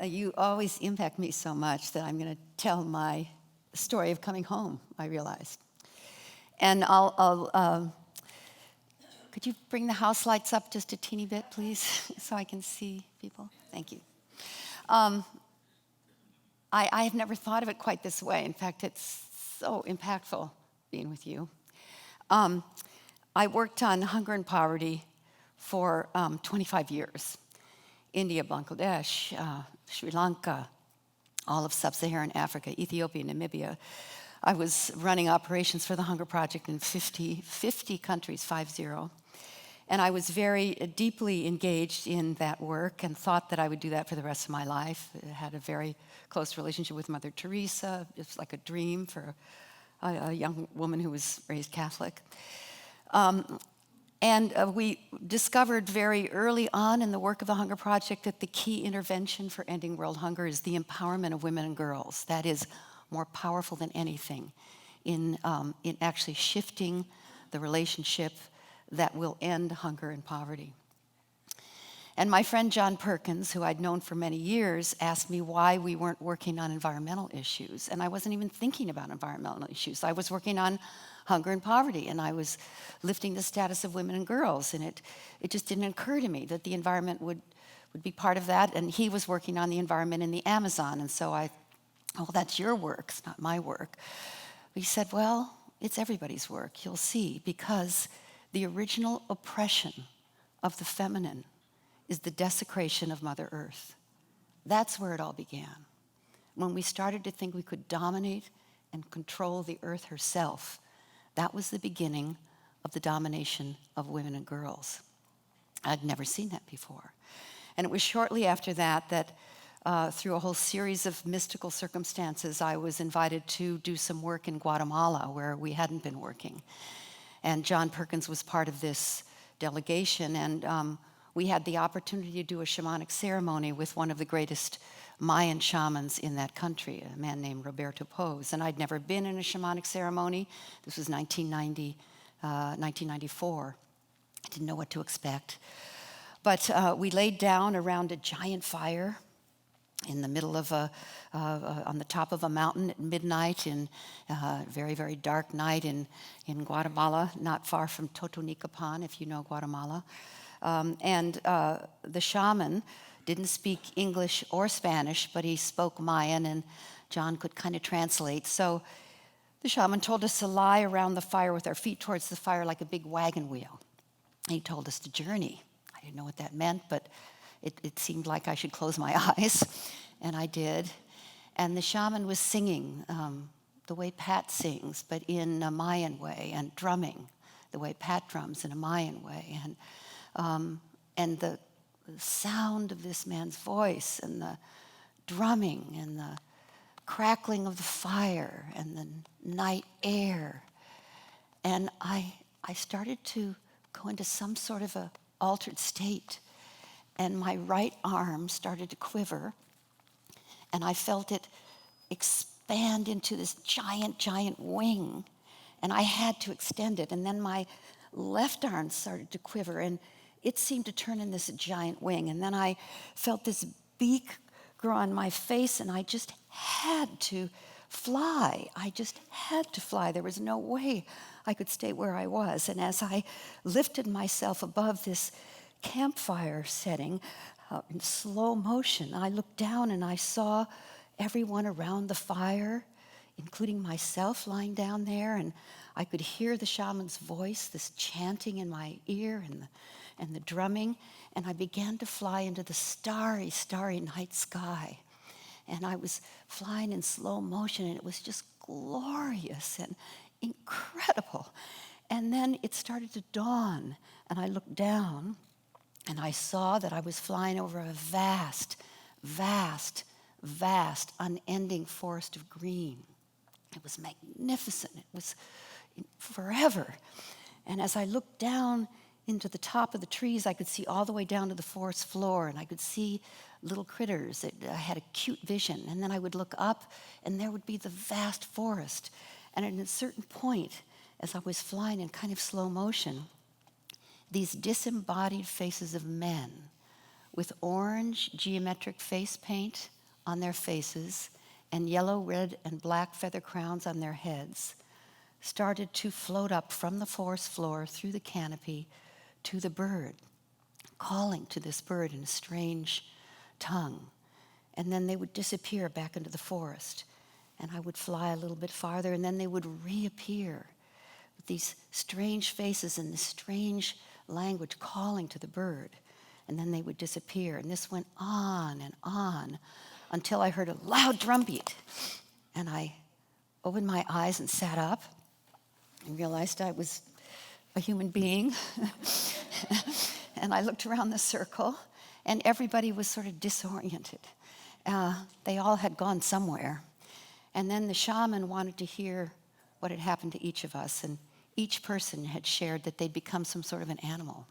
you always impact me so much that I'm going to tell my story of coming home, I realized. And could you bring the house lights up just a teeny bit, please, so I can see people? Thank you. I have never thought of it quite this way. In fact, it's so impactful being with you. I worked on hunger and poverty for 25 years. India, Bangladesh, Sri Lanka, all of sub-Saharan Africa, Ethiopia, Namibia. I was running operations for the Hunger Project in 50 countries, 50. And I was very deeply engaged in that work and thought that I would do that for the rest of my life. I had a very close relationship with Mother Teresa. It was like a dream for a young woman who was raised Catholic. And we discovered very early on in the work of the Hunger Project that the key intervention for ending world hunger is the empowerment of women and girls. That is more powerful than anything in actually shifting the relationship that will end hunger and poverty. And my friend John Perkins, who I'd known for many years, asked me why we weren't working on environmental issues. And I wasn't even thinking about environmental issues. I was working on hunger and poverty, and I was lifting the status of women and girls. And it just didn't occur to me that the environment would be part of that. And he was working on the environment in the Amazon. And so that's your work, it's not my work. But he said, well, it's everybody's work, you'll see, because the original oppression of the feminine is the desecration of Mother Earth. That's where it all began. When we started to think we could dominate and control the earth herself, that was the beginning of the domination of women and girls. I'd never seen that before. And it was shortly after that through a whole series of mystical circumstances, I was invited to do some work in Guatemala where we hadn't been working. And John Perkins was part of this delegation, and we had the opportunity to do a shamanic ceremony with one of the greatest Mayan shamans in that country, a man named Roberto Pose. And I'd never been in a shamanic ceremony. This was 1994. I didn't know what to expect. But we laid down around a giant fire in the middle of on the top of a mountain at midnight in a very, very dark night in Guatemala, not far from Totonicapan, if you know Guatemala. And the shaman didn't speak English or Spanish, but he spoke Mayan, and John could kind of translate. So the shaman told us to lie around the fire with our feet towards the fire like a big wagon wheel. He told us to journey. I didn't know what that meant, but it seemed like I should close my eyes, and I did. And the shaman was singing the way Pat sings, but in a Mayan way, and drumming the way Pat drums in a Mayan way. And the sound of this man's voice, and the drumming, and the crackling of the fire, and the night air. And I started to go into some sort of a altered state. And my right arm started to quiver, and I felt it expand into this giant, giant wing, and I had to extend it. And then my left arm started to quiver, and it seemed to turn in this giant wing. And then I felt this beak grow on my face, and I just had to fly. I just had to fly. There was no way I could stay where I was. And as I lifted myself above this campfire setting in slow motion, I looked down and I saw everyone around the fire, including myself lying down there, and I could hear the shaman's voice, this chanting in my ear, and the drumming, and I began to fly into the starry, starry night sky. And I was flying in slow motion, and it was just glorious and incredible. And then it started to dawn, and I looked down, and I saw that I was flying over a vast, vast, vast, unending forest of green. It was magnificent. It was forever. And as I looked down into the top of the trees, I could see all the way down to the forest floor, and I could see little critters. I had a cute vision. And then I would look up, and there would be the vast forest. And at a certain point, as I was flying in kind of slow motion, these disembodied faces of men with orange geometric face paint on their faces and yellow, red, and black feather crowns on their heads, started to float up from the forest floor through the canopy to the bird, calling to this bird in a strange tongue. And then they would disappear back into the forest. And I would fly a little bit farther, and then they would reappear with these strange faces and this strange language calling to the bird. And then they would disappear. And this went on and on until I heard a loud drum beat. And I opened my eyes and sat up and realized I was a human being. And I looked around the circle, and everybody was sort of disoriented. They all had gone somewhere. And then the shaman wanted to hear what had happened to each of us, and each person had shared that they'd become some sort of an animal.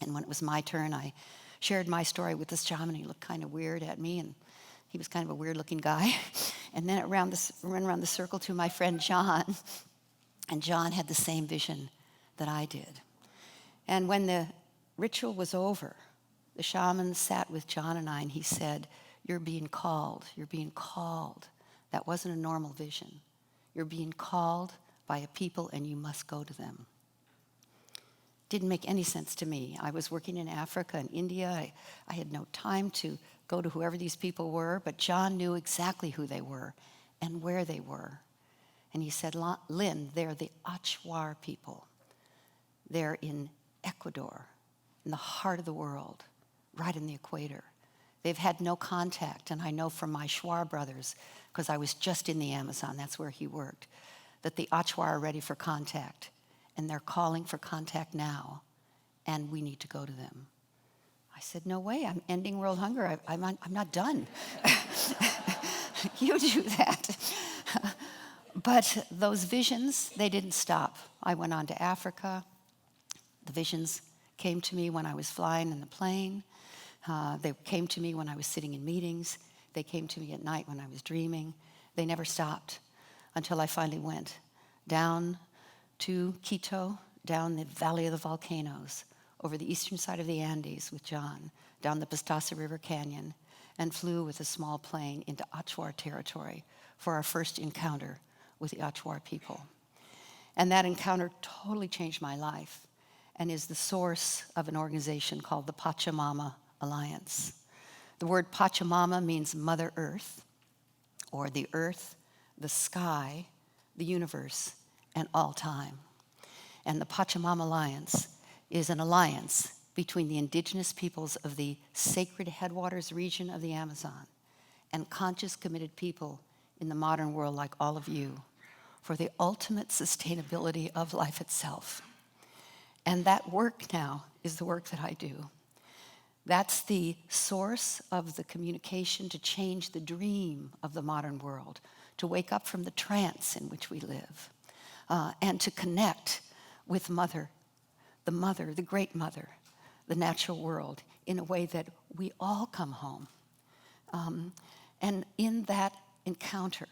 And when it was my turn, I shared my story with this shaman. He looked kind of weird at me, and he was kind of a weird-looking guy. And then it ran around the circle to my friend John, and John had the same vision that I did. And when the ritual was over, the shaman sat with John and I, and he said, "You're being called. You're being called. That wasn't a normal vision. You're being called by a people, and you must go to them." Didn't make any sense to me. I was working in Africa and India. I had no time to go to whoever these people were, but John knew exactly who they were and where they were. And he said, "Lynn, they're the Achuar people. They're in Ecuador, in the heart of the world, right in the equator. They've had no contact, and I know from my Shuar brothers, because I was just in the Amazon, that's where he worked, that the Achuar are ready for contact, and they're calling for contact now, and we need to go to them." I said, "No way, I'm ending world hunger. I'm not done." You do that. But those visions, they didn't stop. I went on to Africa. The visions came to me when I was flying in the plane. They came to me when I was sitting in meetings. They came to me at night when I was dreaming. They never stopped until I finally went down to Quito, down the Valley of the Volcanoes, over the eastern side of the Andes with John, down the Pastaza River Canyon, and flew with a small plane into Achuar territory for our first encounter with the Achuar people. And that encounter totally changed my life and is the source of an organization called the Pachamama Alliance. The word Pachamama means Mother Earth, or the earth, the sky, the universe, and all time. And the Pachamama Alliance is an alliance between the indigenous peoples of the sacred headwaters region of the Amazon and conscious, committed people in the modern world like all of you for the ultimate sustainability of life itself. And that work now is the work that I do. That's the source of the communication to change the dream of the modern world, to wake up from the trance in which we live, and to connect with the great mother, the natural world, in a way that we all come home. And in that encounter,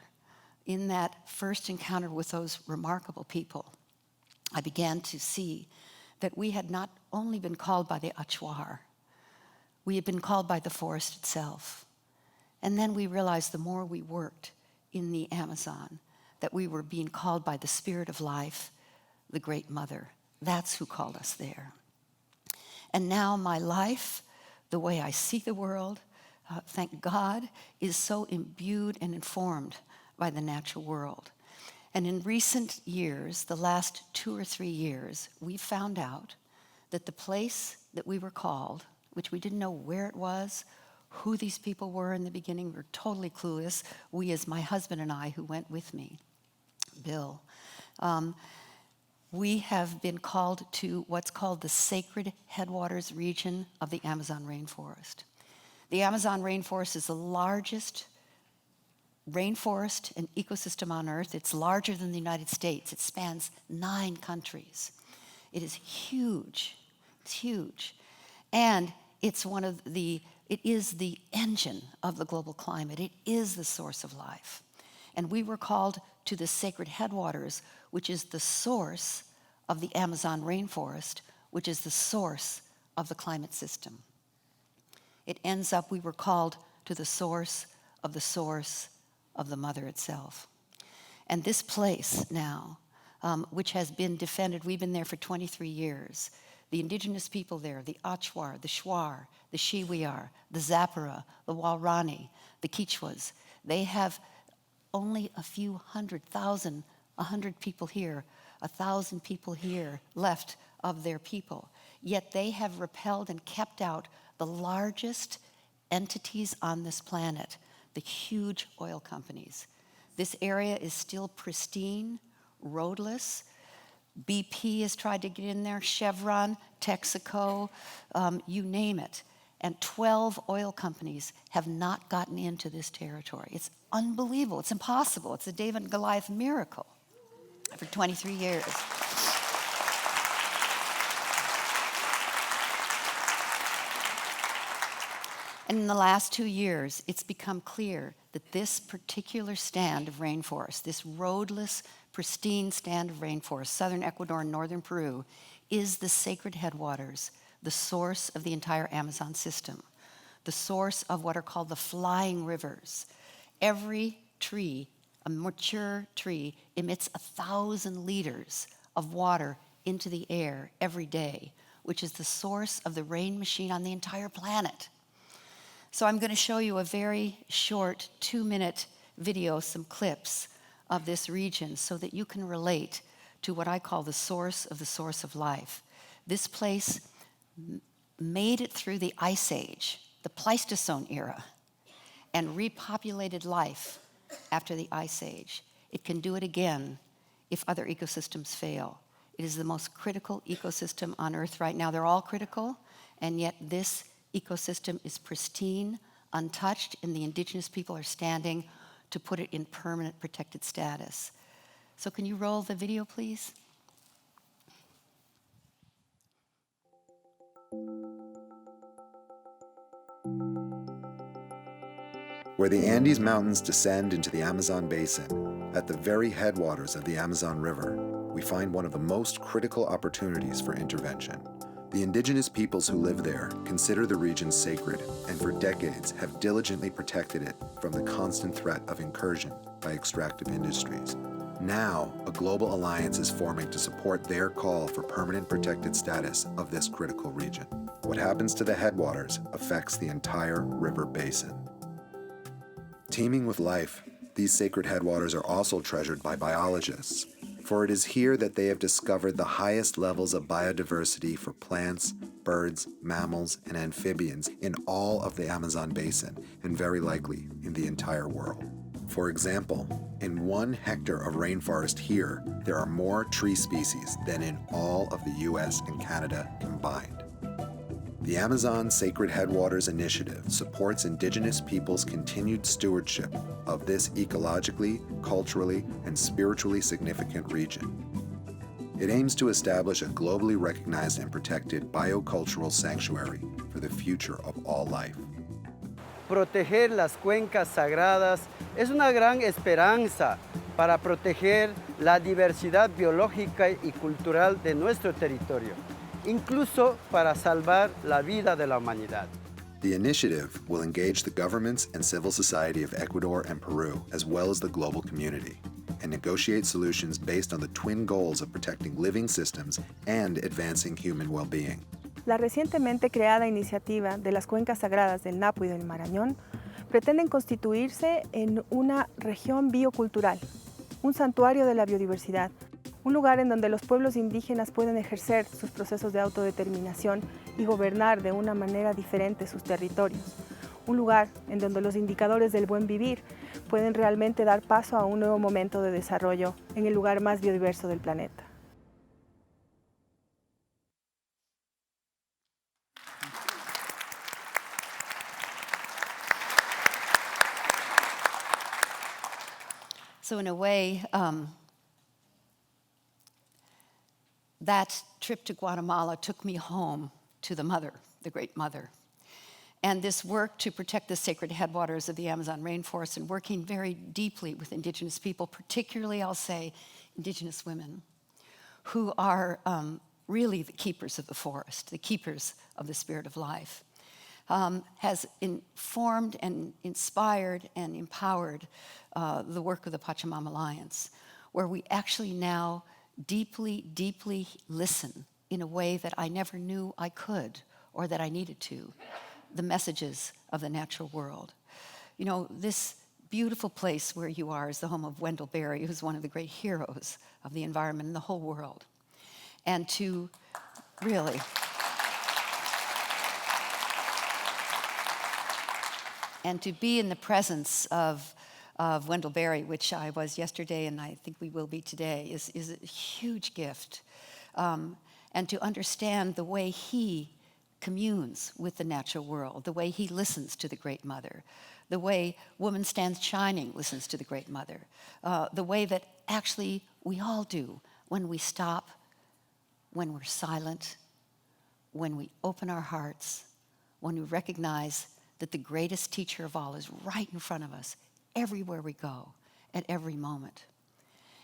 in that first encounter with those remarkable people, I began to see that we had not only been called by the Achuar, we had been called by the forest itself. And then we realized the more we worked in the Amazon, that we were being called by the spirit of life, the great mother. That's who called us there. And now my life, the way I see the world, thank God, is so imbued and informed by the natural world. And in recent years, the last 2 or 3 years, we found out that the place that we were called, which we didn't know where it was, who these people were in the beginning, we were totally clueless. We, as my husband and I, who went with me, Bill, we have been called to what's called the sacred headwaters region of the Amazon rainforest. The Amazon rainforest is the largest rainforest and ecosystem on Earth. It's larger than the United States. It spans 9 countries. It is huge. It's huge. And it is the engine of the global climate. It is the source of life. And we were called to the sacred headwaters, which is the source of the Amazon rainforest, which is the source of the climate system. it ends up we were called to the source of the mother itself. And this place now, which has been defended, we've been there for 23 years. The indigenous people there, the Achuar, the Shuar, the Shiwiar, the Zapara, the Waorani, the Quichuas, they have only a few 100,000, 100 people here, 1,000 people here left of their people. Yet they have repelled and kept out the largest entities on this planet, the huge oil companies. This area is still pristine, roadless. BP has tried to get in there, Chevron, Texaco, you name it. And 12 oil companies have not gotten into this territory. It's unbelievable. It's impossible. It's a David and Goliath miracle for 23 years. And in the last 2 years, it's become clear that this particular stand of rainforest, this roadless, pristine stand of rainforest, southern Ecuador and northern Peru, is the sacred headwaters, the source of the entire Amazon system, the source of what are called the flying rivers. Every tree, a mature tree, emits 1,000 liters of water into the air every day, which is the source of the rain machine on the entire planet. So I'm going to show you a very short 2-minute video, some clips of this region so that you can relate to what I call the source of life. This place made it through the Ice Age, the Pleistocene era, and repopulated life after the Ice Age. It can do it again if other ecosystems fail. It is the most critical ecosystem on Earth right now. They're all critical, and yet this ecosystem is pristine, untouched, and the indigenous people are standing to put it in permanent protected status. So can you roll the video, please? Where the Andes Mountains descend into the Amazon basin, at the very headwaters of the Amazon River, we find one of the most critical opportunities for intervention. The indigenous peoples who live there consider the region sacred and for decades have diligently protected it from the constant threat of incursion by extractive industries. Now, a global alliance is forming to support their call for permanent protected status of this critical region. What happens to the headwaters affects the entire river basin. Teeming with life, these sacred headwaters are also treasured by biologists, for it is here that they have discovered the highest levels of biodiversity for plants, birds, mammals, and amphibians in all of the Amazon basin, and very likely in the entire world. For example, in 1 hectare of rainforest here, there are more tree species than in all of the US and Canada combined. The Amazon Sacred Headwaters Initiative supports indigenous peoples' continued stewardship of this ecologically, culturally, and spiritually significant region. It aims to establish a globally recognized and protected biocultural sanctuary for the future of all life. Proteger las cuencas sagradas es una gran esperanza para proteger la diversidad biológica y cultural de nuestro territorio, incluso para salvar la vida de la humanidad. The initiative will engage the governments and civil society of Ecuador and Peru, as well as the global community, and negotiate solutions based on the twin goals of protecting living systems and advancing human well-being. La recientemente creada iniciativa de las cuencas sagradas del Napo y del Marañón pretenden constituirse en una región biocultural, un santuario de la biodiversidad, un lugar en donde los pueblos indígenas pueden ejercer sus procesos de autodeterminación y gobernar de una manera diferente sus territorios. Un lugar en donde los indicadores del buen vivir pueden realmente dar paso a un nuevo momento de desarrollo en el lugar más biodiverso del planeta. So in a way, that trip to Guatemala took me home to the mother, the great mother. And this work to protect the sacred headwaters of the Amazon rainforest and working very deeply with indigenous people, particularly, I'll say, indigenous women, who are really the keepers of the forest, the keepers of the spirit of life, has informed and inspired and empowered the work of the Pachamama Alliance, where we actually now deeply, deeply listen in a way that I never knew I could or that I needed to, the messages of the natural world. You know, this beautiful place where you are is the home of Wendell Berry, who's one of the great heroes of the environment in the whole world. And to really... and to be in the presence of Wendell Berry, which I was yesterday and I think we will be today, is a huge gift. And to understand the way he communes with the natural world, the way he listens to the Great Mother, the way Woman Stands Shining listens to the Great Mother, the way that actually we all do when we stop, when we're silent, when we open our hearts, when we recognize that the greatest teacher of all is right in front of us, everywhere we go, at every moment.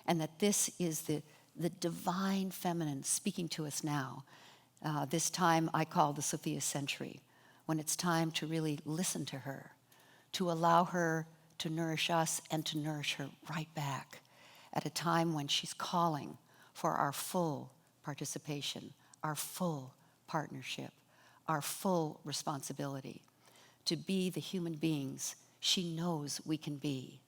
And that this is the divine feminine speaking to us now. This time I call the Sophia century, when it's time to really listen to her, to allow her to nourish us and to nourish her right back at a time when she's calling for our full participation, our full partnership, our full responsibility to be the human beings she knows we can be.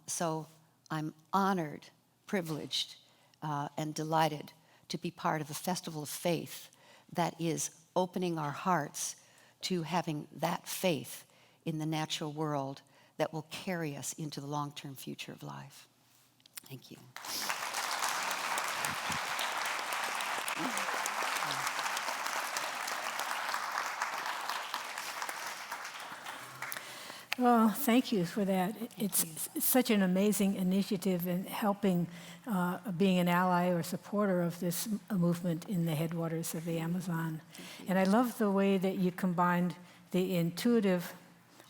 So I'm honored, privileged, and delighted to be part of a festival of faith that is opening our hearts to having that faith in the natural world that will carry us into the long-term future of life. Thank you. Well, thank you for that. It's such an amazing initiative in helping, being an ally or supporter of this movement in the headwaters of the Amazon. And I love the way that you combined the intuitive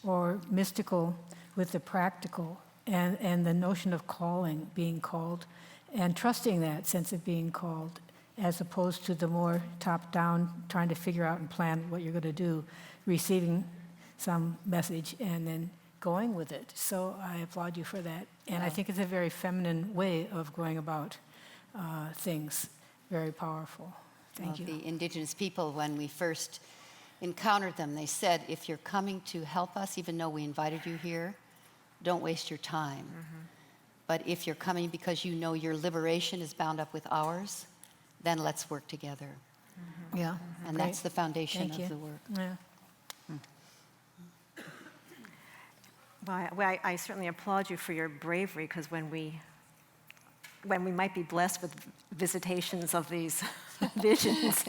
or mystical with the practical and the notion of calling, being called, and trusting that sense of being called, as opposed to the more top-down, trying to figure out and plan what you're going to do, receiving some message and then going with it. So I applaud you for that. And I think it's a very feminine way of going about things, very powerful. Thank you. The indigenous people, when we first encountered them, they said, if you're coming to help us, even though we invited you here, don't waste your time. But if you're coming because you know your liberation is bound up with ours, then let's work together. Yeah. And Great. that's the foundation Thank you. of the work. Yeah. Well, I certainly applaud you for your bravery, because when we might be blessed with visitations of these visions,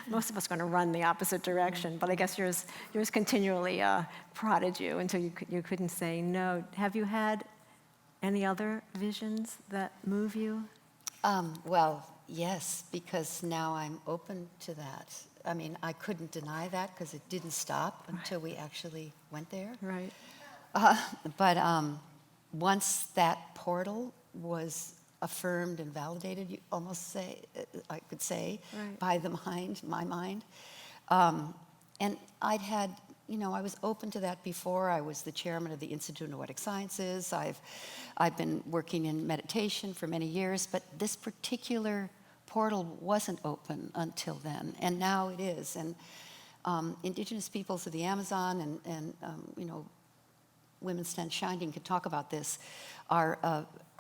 most of us are going to run the opposite direction. But I guess yours continually prodded you until you couldn't say no. Have you had any other visions that move you? Well, yes, because now I'm open to that. I mean, I couldn't deny that because it didn't stop until we actually went there. Right. But once that portal was affirmed and validated, you almost say, I could say, Right. by my mind. And I'd had, I was open to that before. I was the chairman of the Institute of Noetic Sciences. I've been working in meditation for many years, but this particular portal wasn't open until then, and now it is. And indigenous peoples of the Amazon and Women Stand Shining can talk about this, are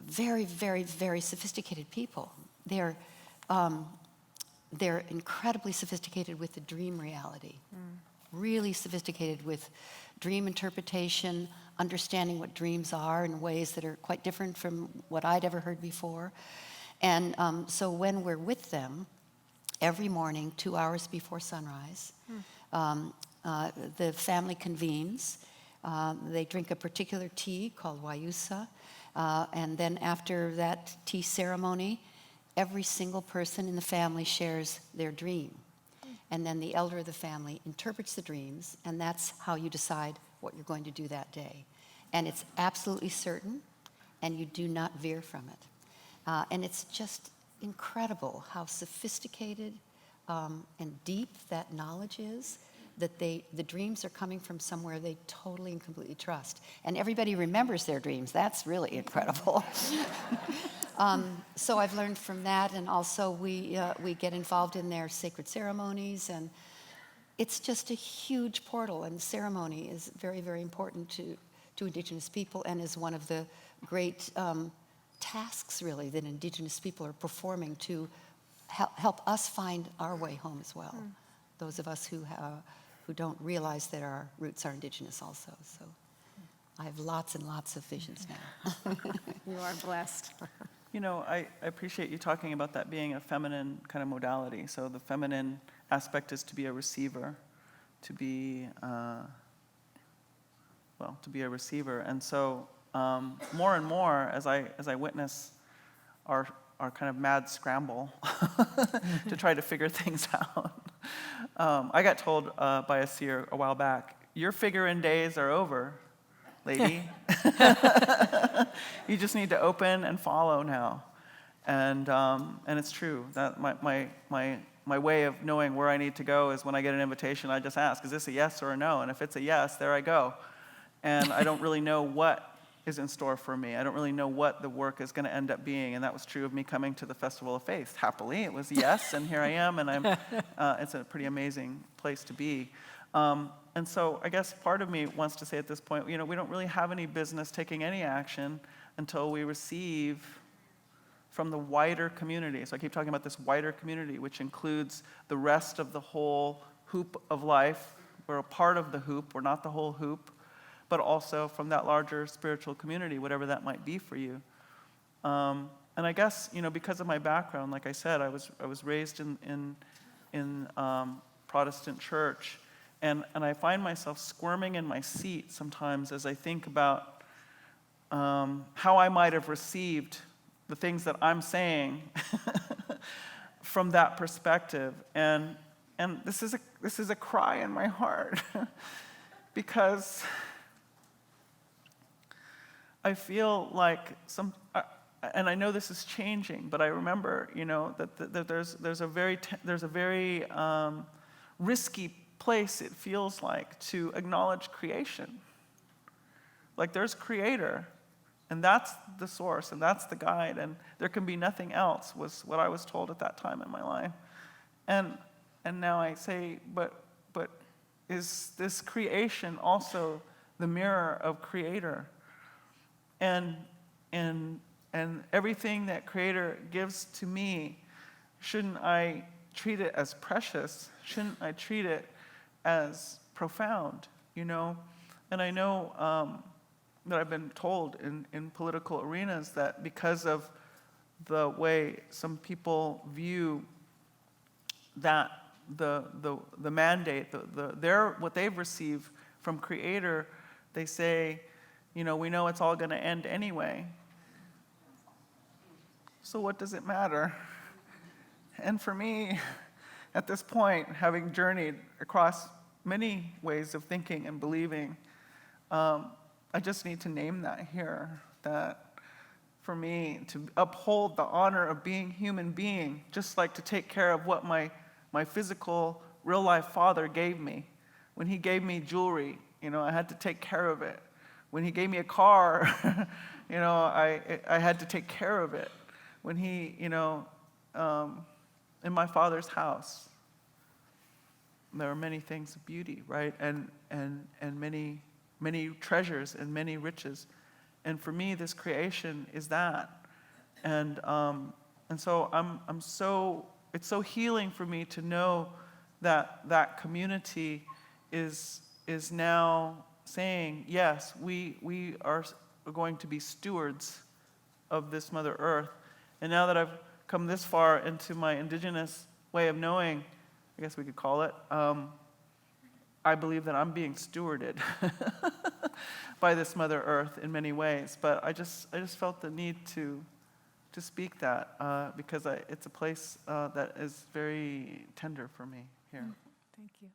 very, very, very sophisticated people. They're incredibly sophisticated with the dream reality, really sophisticated with dream interpretation, understanding what dreams are in ways that are quite different from what I'd ever heard before. And so when we're with them, every morning, 2 hours before sunrise, the family convenes. They drink a particular tea called Wayusa, and then after that tea ceremony, every single person in the family shares their dream. And then the elder of the family interprets the dreams, and that's how you decide what you're going to do that day. And it's absolutely certain, and you do not veer from it. And it's just incredible how sophisticated and deep that knowledge is. that the dreams are coming from somewhere they totally and completely trust. And everybody remembers their dreams. That's really incredible. So I've learned from that, and also we get involved in their sacred ceremonies, and it's just a huge portal, and ceremony is very, very important to Indigenous people, and is one of the great tasks, really, that Indigenous people are performing to help us find our way home as well. Those of us who don't realize that our roots are Indigenous also. So I have lots and lots of visions now. You are blessed. You know, I appreciate you talking about that being a feminine kind of modality. So the feminine aspect is to be a receiver, to be a receiver. And so more and more, as I witness our kind of mad scramble to try to figure things out, I got told by a seer a while back, your figure-in days are over, lady. You just need to open and follow now. And it's true that my way of knowing where I need to go is when I get an invitation, I just ask, is this a yes or a no? And if it's a yes, there I go. And I don't really know what is in store for me. I don't really know what the work is going to end up being. And that was true of me coming to the Festival of Faith. Happily, it was a yes, and here I am, and it's a pretty amazing place to be. And so I guess part of me wants to say at this point, we don't really have any business taking any action until we receive from the wider community. So I keep talking about this wider community, which includes the rest of the whole hoop of life. We're a part of the hoop, we're not the whole hoop, but also from that larger spiritual community, whatever that might be for you. And I guess, because of my background, like I said, I was raised in Protestant church. And I find myself squirming in my seat sometimes as I think about how I might have received the things that I'm saying from that perspective. And this is a cry in my heart because I feel like and I know this is changing, but I remember, that there's a very risky place, it feels like, to acknowledge creation. Like there's creator, and that's the source, and that's the guide, and there can be nothing else, was what I was told at that time in my life. And now I say, but is this creation also the mirror of creator? And everything that creator gives to me, shouldn't I treat it as precious? Shouldn't I treat it as profound, And I know that I've been told in political arenas that because of the way some people view that the mandate, what they've received from Creator, they say, we know it's all going to end anyway. So what does it matter? And for me, at this point, having journeyed across many ways of thinking and believing, I just need to name that here, that for me, to uphold the honor of being human being, just like to take care of what my physical, real-life father gave me. When he gave me jewelry, I had to take care of it. When he gave me a car, I had to take care of it. When he, in my father's house, there are many things of beauty, right? And many treasures and many riches. And for me, this creation is that. And so it's so healing for me to know that community is now saying, yes, we are going to be stewards of this Mother Earth. And now that I've come this far into my indigenous way of knowing, I guess we could call it, I believe that I'm being stewarded by this Mother Earth in many ways. But I just felt the need to speak that because it's a place that is very tender for me here. Thank you.